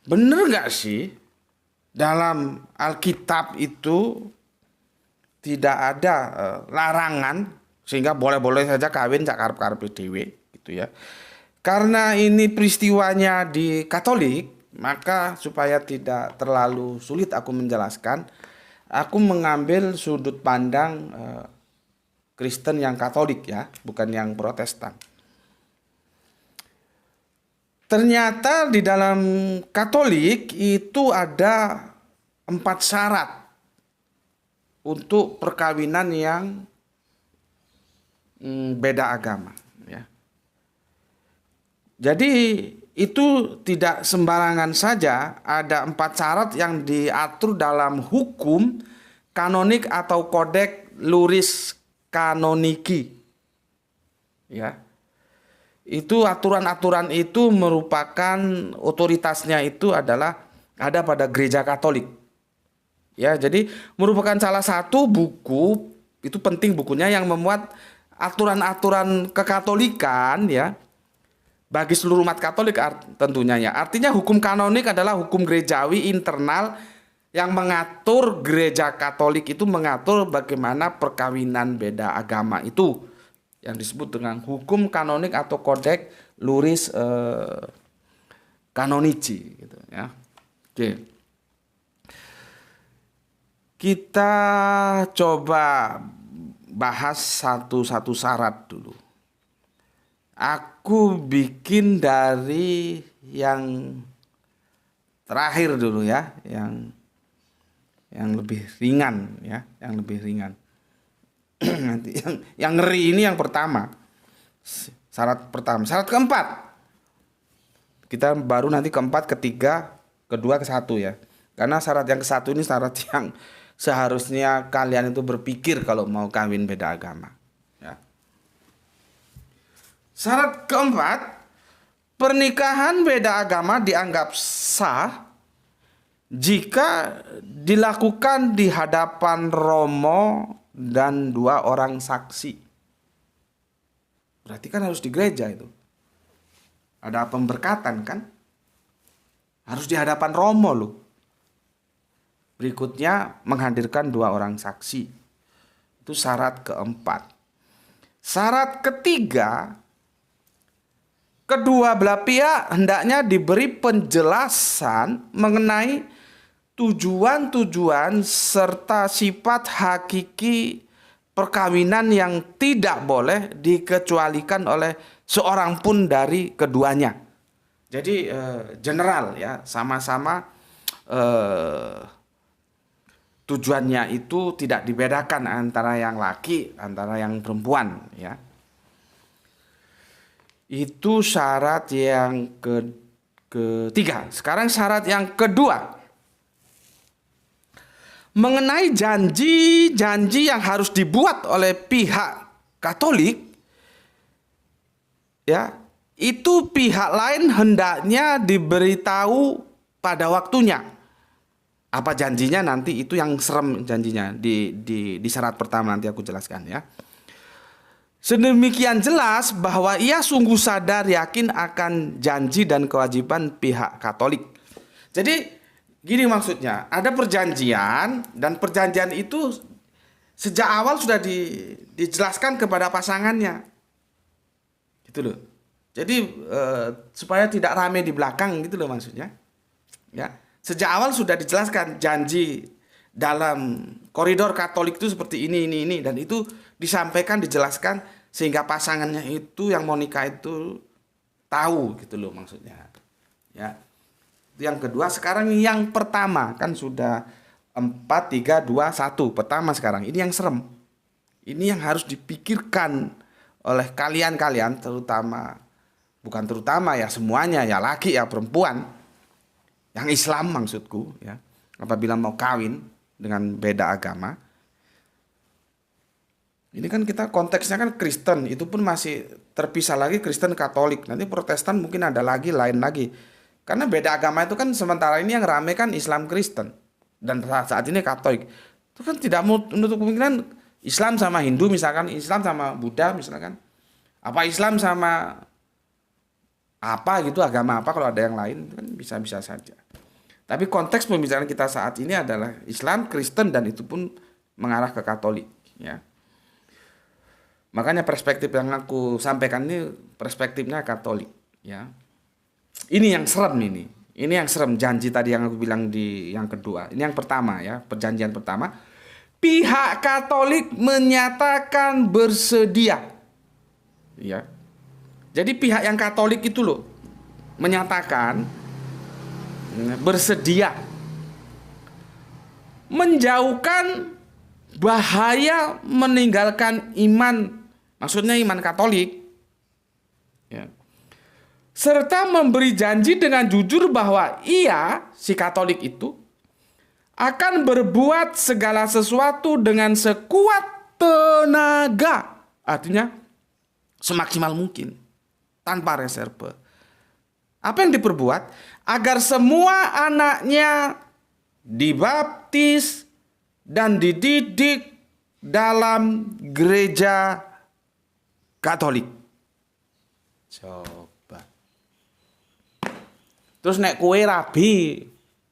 Bener nggak sih dalam Alkitab itu tidak ada larangan sehingga boleh-boleh saja kawin sak karep-karepe dhewe gitu ya. Karena ini peristiwanya di Katolik, maka supaya tidak terlalu sulit aku menjelaskan, aku mengambil sudut pandang Kristen yang Katolik ya, bukan yang Protestan. Ternyata di dalam Katolik itu ada 4 syarat untuk perkawinan yang beda agama, ya. Jadi itu tidak sembarangan saja, ada 4 syarat yang diatur dalam hukum kanonik atau kodeks luris kanoniki, ya. Itu aturan-aturan itu merupakan otoritasnya itu adalah ada pada gereja Katolik. Ya, jadi merupakan salah satu buku, itu penting bukunya, yang memuat aturan-aturan kekatolikan, ya, bagi seluruh umat Katolik tentunya, ya. Artinya hukum kanonik adalah hukum gerejawi internal yang mengatur gereja Katolik itu mengatur bagaimana perkawinan beda agama itu, yang disebut dengan hukum kanonik atau kodeks luris kanonici, gitu, ya. Oke. Kita coba bahas satu-satu syarat dulu. Aku bikin dari yang terakhir dulu, ya, yang lebih ringan, ya, yang lebih ringan. Nanti yang ngeri ini yang pertama. Syarat pertama, syarat keempat. Kita baru nanti keempat, ketiga, kedua, ke satu, ya. Karena syarat yang ke satu ini syarat yang seharusnya kalian itu berpikir kalau mau kawin beda agama, ya. Syarat keempat, pernikahan beda agama dianggap sah jika dilakukan di hadapan romo dan 2 orang saksi. Berarti kan harus di gereja itu. Ada pemberkatan kan? Harus di hadapan romo loh. Berikutnya menghadirkan 2 orang saksi. Itu syarat keempat. Syarat ketiga, kedua belah pihak hendaknya diberi penjelasan mengenai tujuan-tujuan serta sifat hakiki perkawinan yang tidak boleh dikecualikan oleh seorang pun dari keduanya. Jadi general, ya, sama-sama tujuannya itu tidak dibedakan antara yang laki, antara yang perempuan, ya. Itu syarat yang ketiga. Sekarang syarat yang kedua. Mengenai janji-janji yang harus dibuat oleh pihak Katolik, ya, itu pihak lain hendaknya diberitahu pada waktunya. Apa janjinya nanti, itu yang serem janjinya di syarat pertama, nanti aku jelaskan, ya. Sedemikian jelas bahwa ia sungguh sadar yakin akan janji dan kewajiban pihak Katolik. Jadi gini maksudnya, ada perjanjian dan perjanjian itu sejak awal sudah dijelaskan kepada pasangannya. Gitu loh. Jadi supaya tidak rame di belakang, gitu loh maksudnya. Ya. Sejak awal sudah dijelaskan janji dalam koridor Katolik itu seperti ini, dan itu disampaikan, dijelaskan sehingga pasangannya itu yang mau nikah itu tahu, gitu loh maksudnya, ya. Itu yang kedua. Sekarang yang pertama kan sudah 4, 3, 2, 1. Pertama sekarang ini yang serem. Ini yang harus dipikirkan oleh kalian terutama, bukan terutama, ya, semuanya, ya, laki ya perempuan. Yang Islam maksudku, ya, apabila mau kawin dengan beda agama. Ini kan kita konteksnya kan Kristen, itu pun masih terpisah lagi Kristen Katolik. Nanti Protestan mungkin ada lagi, lain lagi. Karena beda agama itu kan sementara ini yang rame kan Islam Kristen. Dan saat ini Katolik. Itu kan tidak menutup kemungkinan Islam sama Hindu misalkan, Islam sama Buddha misalkan. Apa Islam sama apa gitu, agama apa kalau ada yang lain, kan bisa-bisa saja. Tapi konteks pembicaraan kita saat ini adalah Islam, Kristen, dan itu pun mengarah ke Katolik, ya. Makanya perspektif yang aku sampaikan ini perspektifnya Katolik, ya. Ini yang serem ini. Ini yang serem, janji tadi yang aku bilang di yang kedua. Ini yang pertama, ya, perjanjian pertama. Pihak Katolik menyatakan bersedia, ya. Jadi pihak yang Katolik itu loh, menyatakan bersedia menjauhkan bahaya meninggalkan iman, maksudnya iman Katolik, ya, serta memberi janji dengan jujur bahwa ia, si Katolik itu, akan berbuat segala sesuatu dengan sekuat tenaga, artinya semaksimal mungkin, tanpa reserve. Apa yang diperbuat? Agar semua anaknya dibaptis dan dididik dalam gereja Katolik. Coba. Terus nek kowe rabi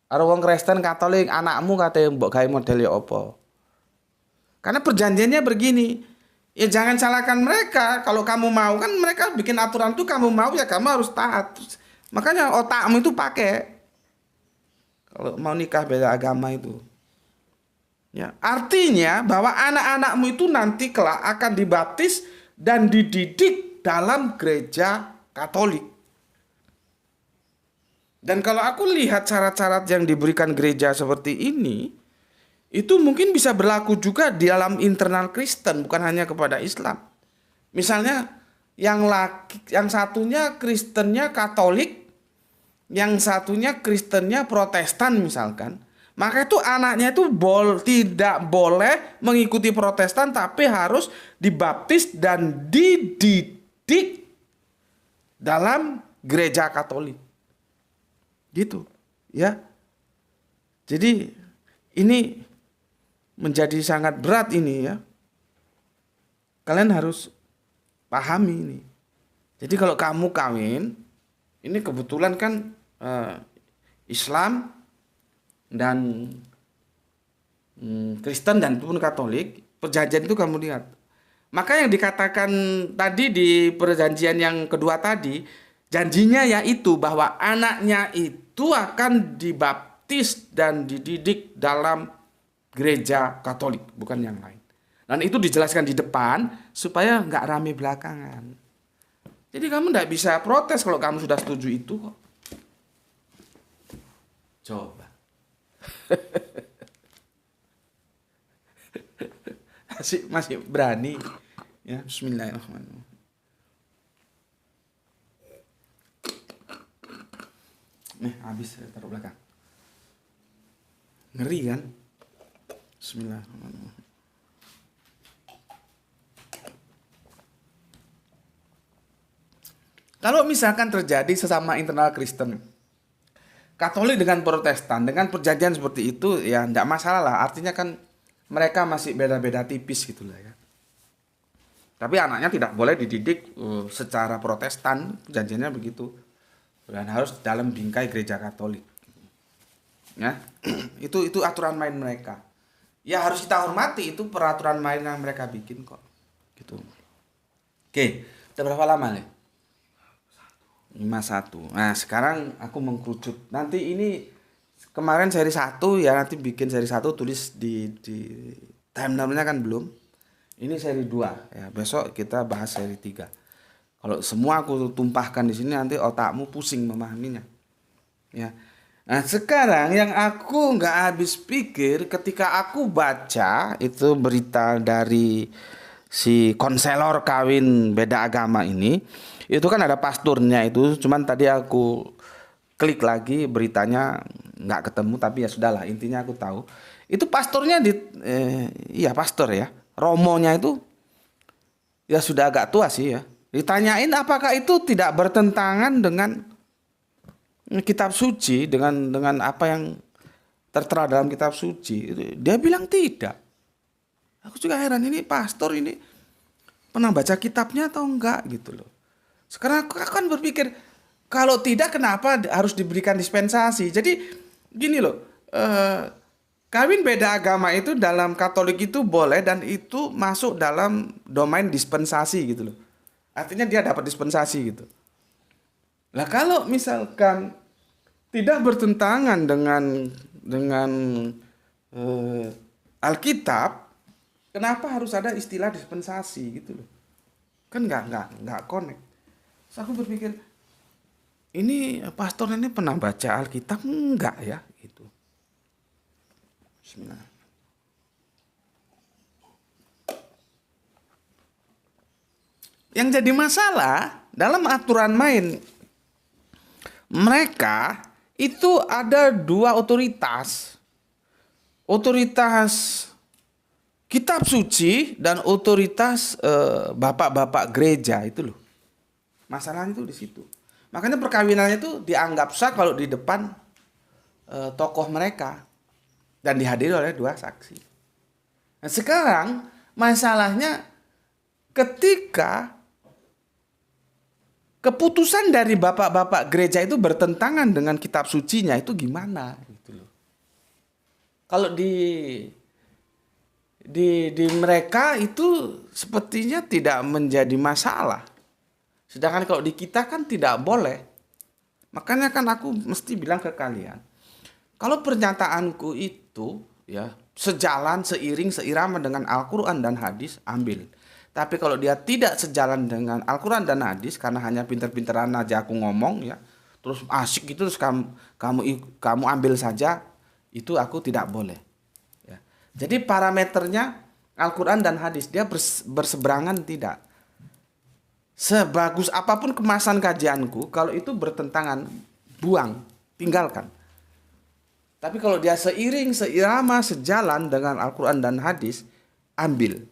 karo wong Kristen Katolik, anakmu kate mbok gawe model ya apa? Karena perjanjiannya begini. Ya jangan salahkan mereka. Kalau kamu mau, kan mereka bikin aturan tuh kamu mau ya kamu harus taat. Makanya otakmu itu pakai. Kalau mau nikah beda agama itu. Ya, artinya bahwa anak-anakmu itu nanti kelak akan dibaptis dan dididik dalam gereja Katolik. Dan kalau aku lihat syarat-syarat yang diberikan gereja seperti ini, itu mungkin bisa berlaku juga di dalam internal Kristen, bukan hanya kepada Islam. Misalnya yang satunya Kristennya Katolik, yang satunya Kristennya Protestan misalkan, maka itu anaknya itu tidak boleh mengikuti Protestan, tapi harus dibaptis dan dididik dalam gereja Katolik. Gitu, ya. Jadi ini menjadi sangat berat ini ya. Kalian harus pahami ini. Jadi kalau kamu kawin, ini kebetulan kan Islam dan Kristen dan pun Katolik, perjanjian itu kamu lihat. Maka yang dikatakan tadi di perjanjian yang kedua tadi, janjinya yaitu bahwa anaknya itu akan dibaptis dan dididik dalam gereja Katolik, bukan yang lain. Dan itu dijelaskan di depan supaya nggak rame belakangan. Jadi kamu nggak bisa protes kalau kamu sudah setuju itu kok. Coba. masih berani. Ya, bismillahirrahmanirrahim. Habis taruh belakang. Ngeri kan? Bismillahirrahmanirrahim. Kalau misalkan terjadi sesama internal Kristen, Katolik dengan Protestan, dengan perjanjian seperti itu, ya tidak masalah lah. Artinya kan mereka masih beda-beda tipis gitu lah ya. Tapi anaknya tidak boleh dididik secara Protestan, perjanjiannya begitu. Dan harus dalam bingkai gereja Katolik. Ya, itu aturan main mereka. Ya harus kita hormati, itu peraturan main yang mereka bikin kok. Gitu. Oke, udah berapa lama nih? 51. Nah, sekarang aku mengkerucut. Nanti ini kemarin seri 1 ya, nanti bikin seri 1 tulis di timeline-nya kan belum. Ini seri 2 ya. Besok kita bahas seri 3. Kalau semua aku tumpahkan di sini nanti otakmu pusing memahaminya. Ya. Nah, sekarang yang aku nggak habis pikir ketika aku baca itu berita dari si konselor kawin beda agama ini, itu kan ada pasturnya itu, cuman tadi aku klik lagi beritanya nggak ketemu, tapi ya sudahlah, intinya aku tahu. Itu pasturnya iya pastor ya, romonya itu ya sudah agak tua sih ya. Ditanyain apakah itu tidak bertentangan dengan kitab suci, dengan apa yang tertera dalam kitab suci. Dia bilang tidak. Aku juga heran, ini pastor ini pernah baca kitabnya atau enggak gitu loh. Sekarang aku akan berpikir, kalau tidak kenapa harus diberikan dispensasi. Jadi gini loh, kawin beda agama itu dalam Katolik itu boleh dan itu masuk dalam domain dispensasi gitu loh. Artinya dia dapat dispensasi gitu. Nah kalau misalkan tidak bertentangan dengan Alkitab, kenapa harus ada istilah dispensasi gitu loh? Kan nggak connect. Terus aku berpikir, ini pastor ini pernah baca Alkitab enggak ya gitu. Bismillah. Yang jadi masalah dalam aturan main mereka itu ada dua otoritas. Otoritas kitab suci dan otoritas bapak-bapak gereja itu loh. Masalahnya itu di situ. Makanya perkawinannya itu dianggap sah kalau di depan tokoh mereka dan dihadiri oleh dua saksi. Nah, sekarang masalahnya ketika keputusan dari bapak-bapak gereja itu bertentangan dengan kitab sucinya itu gimana gitu loh. Kalau di mereka itu sepertinya tidak menjadi masalah. Sedangkan kalau di kita kan tidak boleh. Makanya kan aku mesti bilang ke kalian, kalau pernyataanku itu ya sejalan, seiring, seirama dengan Al-Quran dan hadis, ambil. Tapi kalau dia tidak sejalan dengan Al-Quran dan hadis, karena hanya pinter-pinteran aja aku ngomong ya, terus asik gitu, terus kamu ambil saja, itu aku tidak boleh. Ya. Jadi parameternya Al-Quran dan hadis, dia berseberangan tidak. Sebagus apapun kemasan kajianku, kalau itu bertentangan, buang, tinggalkan. Tapi kalau dia seiring, seirama, sejalan dengan Al-Quran dan hadis, ambil.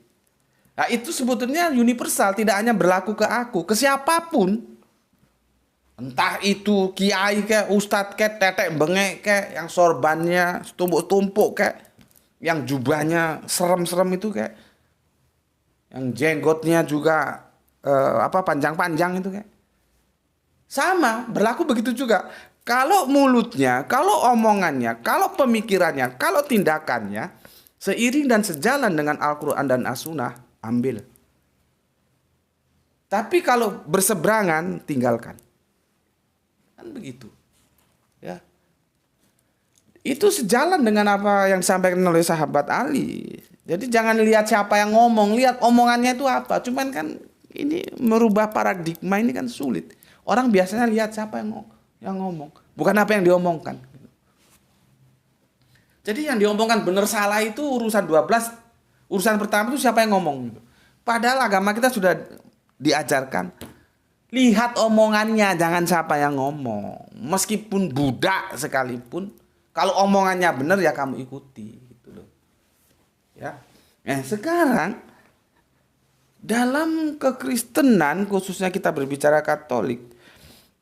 Nah itu sebetulnya universal, tidak hanya berlaku ke aku, ke siapapun. Entah itu kiai kayak, ustadz kayak, tetek bengek kayak, yang sorbannya tumpuk-tumpuk kayak, yang jubahnya serem-serem itu kayak, yang jenggotnya juga panjang-panjang itu kayak. Sama, berlaku begitu juga. Kalau mulutnya, kalau omongannya, kalau pemikirannya, kalau tindakannya seiring dan sejalan dengan Al-Quran dan As-Sunnah, ambil. Tapi kalau berseberangan, tinggalkan. Kan begitu. Ya. Itu sejalan dengan apa yang disampaikan oleh sahabat Ali. Jadi jangan lihat siapa yang ngomong, lihat omongannya itu apa. Cuman kan ini merubah paradigma ini kan sulit. Orang biasanya lihat siapa yang ngomong, bukan apa yang diomongkan. Jadi yang diomongkan benar salah itu urusan 12, urusan pertama itu siapa yang ngomong. Padahal agama kita sudah diajarkan, lihat omongannya, jangan siapa yang ngomong. Meskipun budak sekalipun, kalau omongannya benar ya kamu ikuti gitu loh. Ya. Sekarang dalam kekristenan, khususnya kita berbicara Katolik,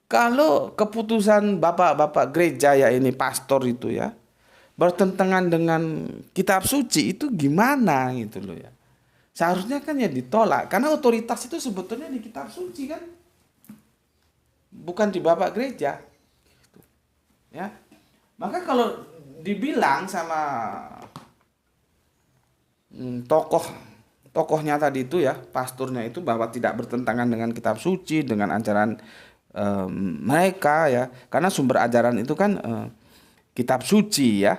kalau keputusan bapak-bapak gereja ya ini pastor itu ya bertentangan dengan kitab suci itu gimana gitu loh ya. Seharusnya kan ya ditolak karena otoritas itu sebetulnya di kitab suci kan, bukan di bapak gereja. Gitu. Ya, maka kalau dibilang sama tokohnya tadi itu ya, pastornya itu bahwa tidak bertentangan dengan kitab suci, dengan ajaran mereka ya, karena sumber ajaran itu kan kitab suci ya.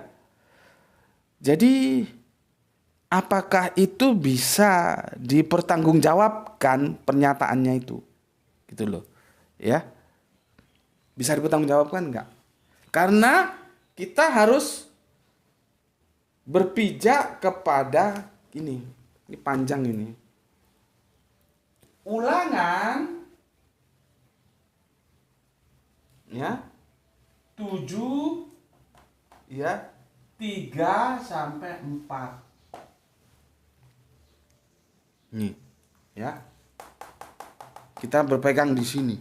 Jadi apakah itu bisa dipertanggungjawabkan pernyataannya itu, gitu loh, ya? Bisa dipertanggungjawabkan enggak? Karena kita harus berpijak kepada ini panjang ini. Ulangan ya 7 ya 3 sampai 4. Nih ya. Kita berpegang di sini.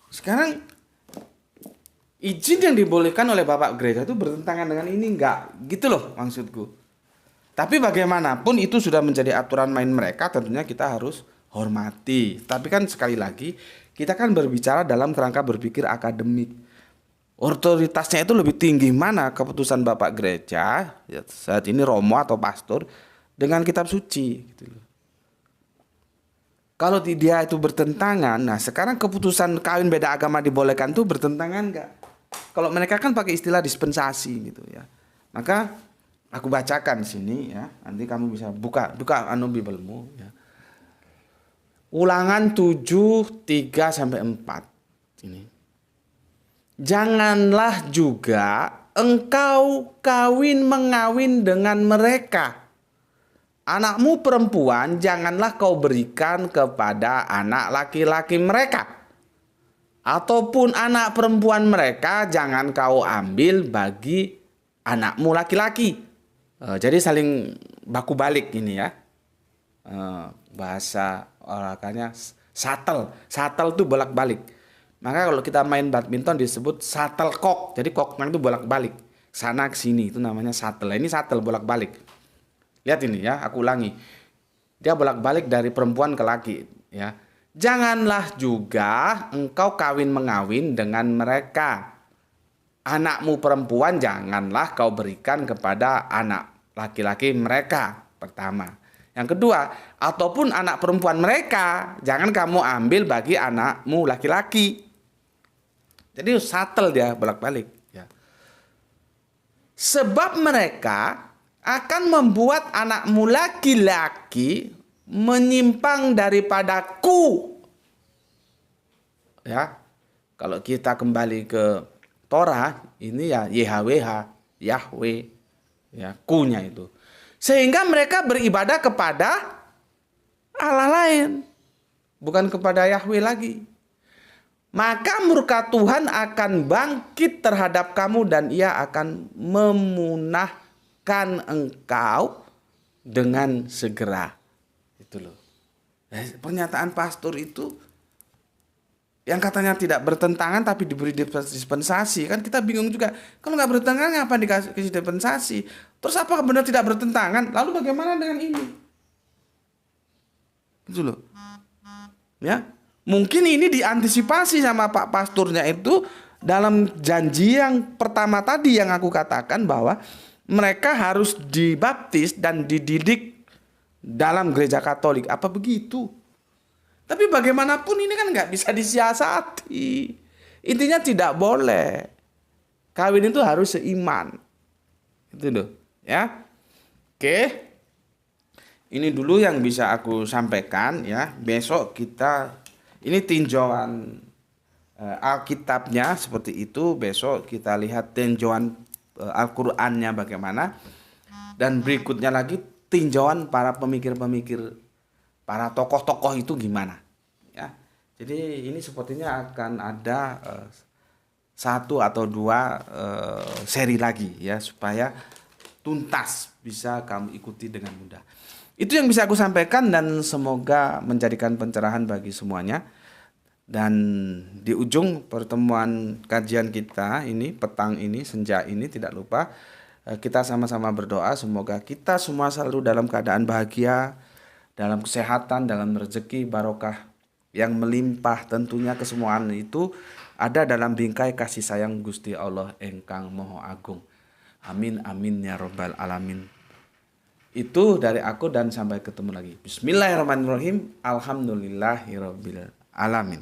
Sekarang izin yang dibolehkan oleh Bapak Gereja itu bertentangan dengan ini enggak? Gitu loh maksudku. Tapi bagaimanapun itu sudah menjadi aturan main mereka, tentunya kita harus hormati. Tapi kan sekali lagi kita kan berbicara dalam kerangka berpikir akademik. Otoritasnya itu lebih tinggi mana keputusan Bapak Gereja ya, saat ini romo atau pastor dengan kitab suci gitu loh. Kalau dia itu bertentangan, nah sekarang keputusan kawin beda agama dibolehkan itu bertentangan enggak? Kalau mereka kan pakai istilah dispensasi gitu ya. Maka aku bacakan sini ya, nanti kamu bisa buka Biblemu ya. Ulangan 7, 3 sampai 4. Ini. Janganlah juga engkau mengawin dengan mereka. Anakmu perempuan janganlah kau berikan kepada anak laki-laki mereka. Ataupun anak perempuan mereka jangan kau ambil bagi anakmu laki-laki. Jadi saling baku balik ini ya. Bahasa olahraganya shuttle. Shuttle itu bolak-balik. Maka kalau kita main badminton disebut shuttlecock. Jadi koknya itu bolak-balik. Sana ke sini itu namanya shuttle. Ini shuttle bolak-balik. Lihat ini ya, aku ulangi. Dia bolak-balik dari perempuan ke laki ya. Janganlah juga engkau mengawin dengan mereka. Anakmu perempuan janganlah kau berikan kepada anak laki-laki mereka. Pertama. Yang kedua, ataupun anak perempuan mereka jangan kamu ambil bagi anakmu laki-laki. Jadi shuttle dia bolak-balik ya. Sebab mereka akan membuat anakmu laki-laki menyimpang daripadaku. Ya. Kalau kita kembali ke Torah, ini ya YHWH, Yahweh, ya, kunya itu. Sehingga mereka beribadah kepada Allah lain, bukan kepada Yahweh lagi. Maka murka Tuhan akan bangkit terhadap kamu dan ia akan memunahkan engkau dengan segera. Itu loh. Pernyataan pastor itu yang katanya tidak bertentangan tapi diberi dispensasi. Kan kita bingung juga. Kalau nggak bertentangan ngapa dikasih dispensasi? Terus apakah benar tidak bertentangan? Lalu bagaimana dengan ini? Itu loh. Ya. Mungkin ini diantisipasi sama Pak Pasturnya itu dalam janji yang pertama tadi yang aku katakan bahwa mereka harus dibaptis dan dididik dalam gereja Katolik. Apa begitu? Tapi bagaimanapun ini kan nggak bisa disiasati. Intinya tidak boleh. Kawin itu harus seiman. Itu loh. Ya. Oke. Ini dulu yang bisa aku sampaikan ya. Besok kita ini tinjauan Alkitabnya seperti itu. Besok kita lihat tinjauan Al-Qur'annya bagaimana. Dan berikutnya lagi tinjauan para pemikir-pemikir, para tokoh-tokoh itu gimana. Ya. Jadi ini sepertinya akan ada 1 atau 2 seri lagi ya. Supaya tuntas bisa kamu ikuti dengan mudah. Itu yang bisa aku sampaikan dan semoga menjadikan pencerahan bagi semuanya. Dan di ujung pertemuan kajian kita ini, petang ini, senja ini, tidak lupa kita sama-sama berdoa semoga kita semua selalu dalam keadaan bahagia, dalam kesehatan, dalam rezeki barokah yang melimpah. Tentunya kesemuaan itu ada dalam bingkai kasih sayang Gusti Allah engkang Maha Agung. Amin amin ya robbal alamin. Itu dari aku dan sampai ketemu lagi. Bismillahirrahmanirrahim. Alhamdulillahirabbil alamin.